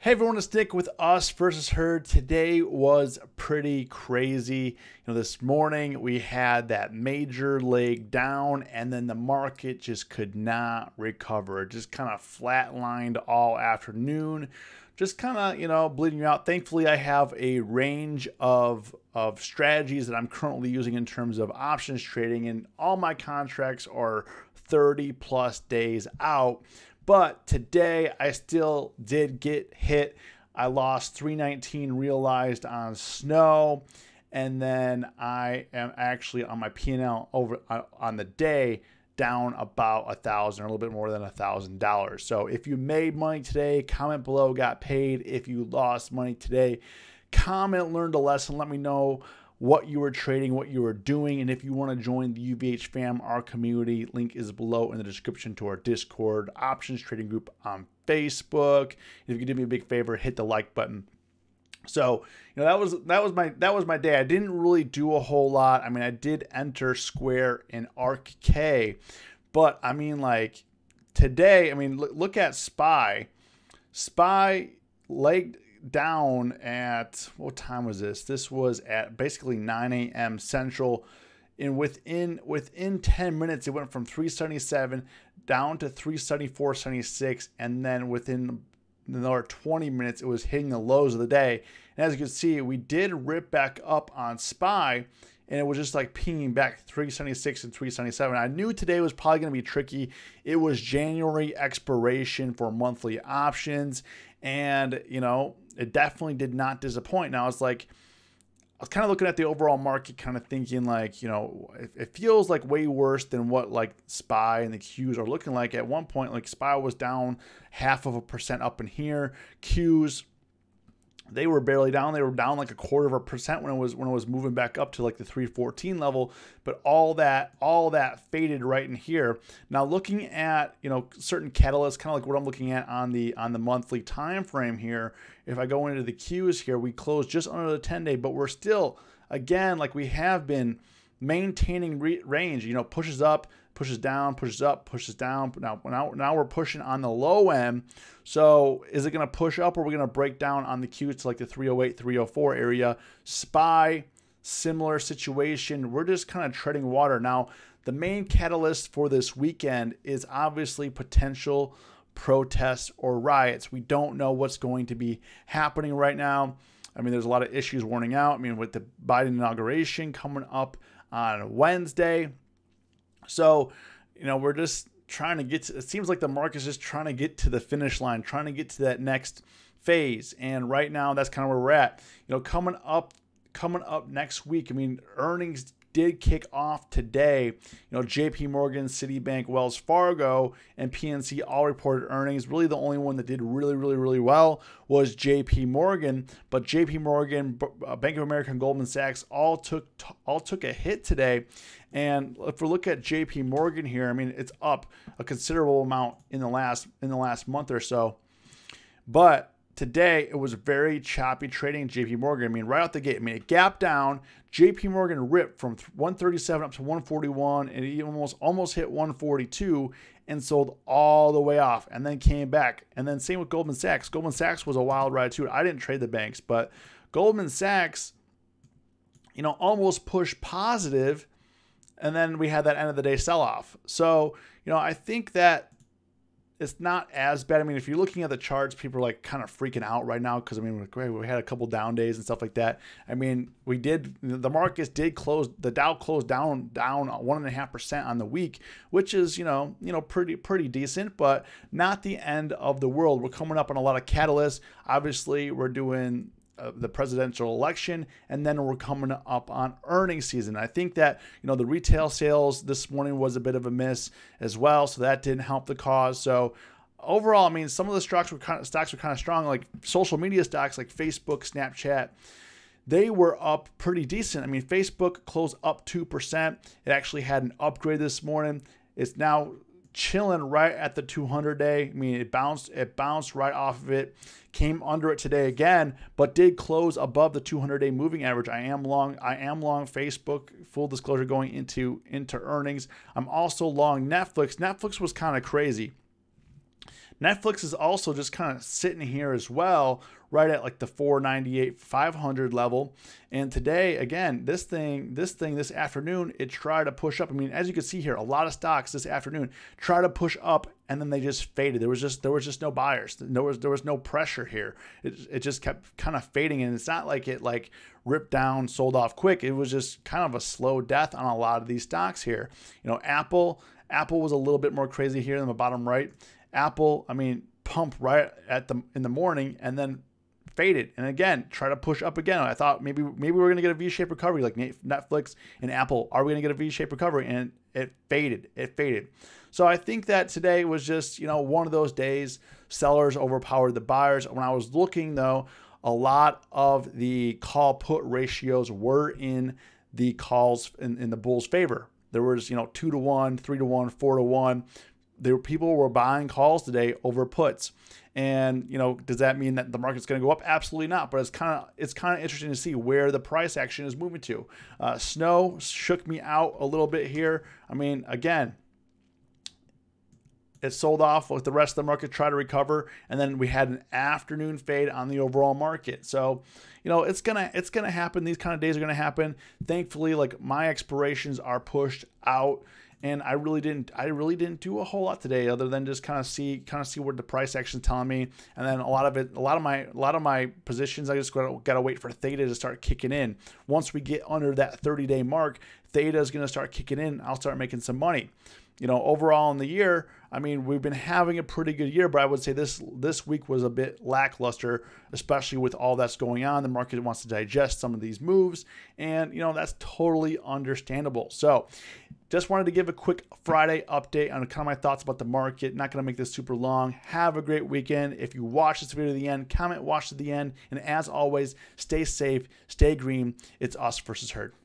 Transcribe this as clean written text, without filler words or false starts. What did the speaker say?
Hey everyone, to stick with us versus herd. Today was pretty crazy. This morning we had that major leg down and then the market just could not recover. It just kind of flatlined all afternoon. Just kind of, bleeding you out. Thankfully, I have a range of strategies that I'm currently using in terms of options trading, and all my contracts are 30 plus days out. But today I still did get hit. I lost 319 realized on snow. And then I am actually on my P&L over on the day down about $1,000, or a little bit more than $1,000. So if you made money today, comment below, got paid. If you lost money today, comment, learned a lesson. Let me know what you were trading, what you were doing, and if you want to join the UVH fam, our community, link is below in the description to our Discord options trading group on Facebook. If you could do me a big favor, hit the like button. So, that was my day. I didn't really do a whole lot. I mean, I did enter Square in ARKK, but I mean, like today, I mean, look at SPY. SPY legged down at, what time was this? This was at basically 9 a.m. Central. And within 10 minutes, it went from 377 down to 374.76. And then within another 20 minutes, it was hitting the lows of the day. And as you can see, we did rip back up on SPY, and it was just like pinging back 376 and 377. I knew today was probably going to be tricky. It was January expiration for monthly options, and it definitely did not disappoint. Now it's like, I was kind of looking at the overall market, kind of thinking like, it feels like way worse than what like SPY and the Qs are looking like. At one point, like SPY was down 0.5% up in here. Qs, they were barely down. They were down like 0.25% when it was moving back up to like the 314 level. But all that faded right in here. Now looking at certain catalysts, kind of like what I'm looking at on the monthly time frame here. If I go into the Qs here, we closed just under the 10-day, but we're still, again, like we have been maintaining range. Pushes up, pushes down, pushes up, pushes down. Now we're pushing on the low end. So is it going to push up, or are we going to break down on the Qs to like the 308, 304 area? SPY, similar situation. We're just kind of treading water. Now, the main catalyst for this weekend is obviously potential protests or riots. We don't know what's going to be happening right now. I mean, there's a lot of issues warning out. I mean, with the Biden inauguration coming up on Wednesday. So, we're just trying to get to, it seems like the market's just trying to get to the finish line, trying to get to that next phase. And right now, that's kind of where we're at. Coming up next week, I mean, earnings did kick off today. JP Morgan, Citibank, Wells Fargo, and PNC all reported earnings. Really, the only one that did really, really, really well was JP Morgan. But JP Morgan, Bank of America, and Goldman Sachs all took a hit today. And if we look at JP Morgan here, I mean, it's up a considerable amount in the last month or so. But today, it was very choppy trading JP Morgan. I mean, right out the gate, it gapped down. JP Morgan ripped from 137 up to 141, and it almost hit 142 and sold all the way off, and then came back. And then same with Goldman Sachs. Goldman Sachs was a wild ride too. I didn't trade the banks, but Goldman Sachs, almost pushed positive, and then we had that end of the day sell-off. So, I think that it's not as bad. I mean, if you're looking at the charts, people are like kind of freaking out right now because, I mean, we had a couple down days and stuff like that. I mean, the markets did close, the Dow closed down 1.5% on the week, which is, pretty decent, but not the end of the world. We're coming up on a lot of catalysts. Obviously, we're doing the presidential election, and then we're coming up on earnings season. I think that the retail sales this morning was a bit of a miss as well, so that didn't help the cause. So overall, I mean, some of the stocks were kind of strong, like social media stocks like Facebook, Snapchat. They were up pretty decent. I mean, Facebook closed up 2%. It actually had an upgrade this morning. It's now chilling right at the 200-day. I mean, it bounced right off of it, came under it today again, but did close above the 200-day moving average. I am long Facebook, full disclosure, going into earnings. I'm also long Netflix. Netflix was kind of crazy. Netflix is also just kind of sitting here as well, right at like the 498, 500 level. And today, again, this afternoon, it tried to push up. I mean, as you can see here, a lot of stocks this afternoon try to push up, and then they just faded. There was just no buyers. There was no pressure here. It just kept kind of fading, and it's not like it like ripped down, sold off quick. It was just kind of a slow death on a lot of these stocks here. You know, Apple was a little bit more crazy here in the bottom right. Apple, I mean, pumped right in the morning and then faded, and again try to push up again. I thought maybe we're going to get a V-shaped recovery like Netflix and Apple. Are we going to get a V-shaped recovery? And it faded. So I think that today was just, you know, one of those days. Sellers overpowered the buyers. When I was looking though, a lot of the call put ratios were in the calls in the bulls' favor. There was, you know, 2-to-1, 3-to-1, 4-to-1. People were buying calls today over puts. And, you know, does that mean that the market's going to go up? Absolutely not. But it's kind of interesting to see where the price action is moving to. Snow shook me out a little bit here. I mean, again, it sold off with the rest of the market try to recover, and then we had an afternoon fade on the overall market. So, you know, it's gonna happen. These kind of days are gonna happen. Thankfully, like, my expirations are pushed out, and I really didn't do a whole lot today other than just kind of see what the price action is telling me. And then a lot of my positions, I just gotta wait for theta to start kicking in. Once we get under that 30-day mark, theta is gonna start kicking in. I'll start making some money. You know, overall in the year, I mean, we've been having a pretty good year, but I would say this week was a bit lackluster, especially with all that's going on. The market wants to digest some of these moves, and, you know, that's totally understandable. So just wanted to give a quick Friday update on kind of my thoughts about the market. Not going to make this super long. Have a great weekend. If you watch this video to the end, comment watch to the end. And as always, stay safe, stay green. It's us versus herd.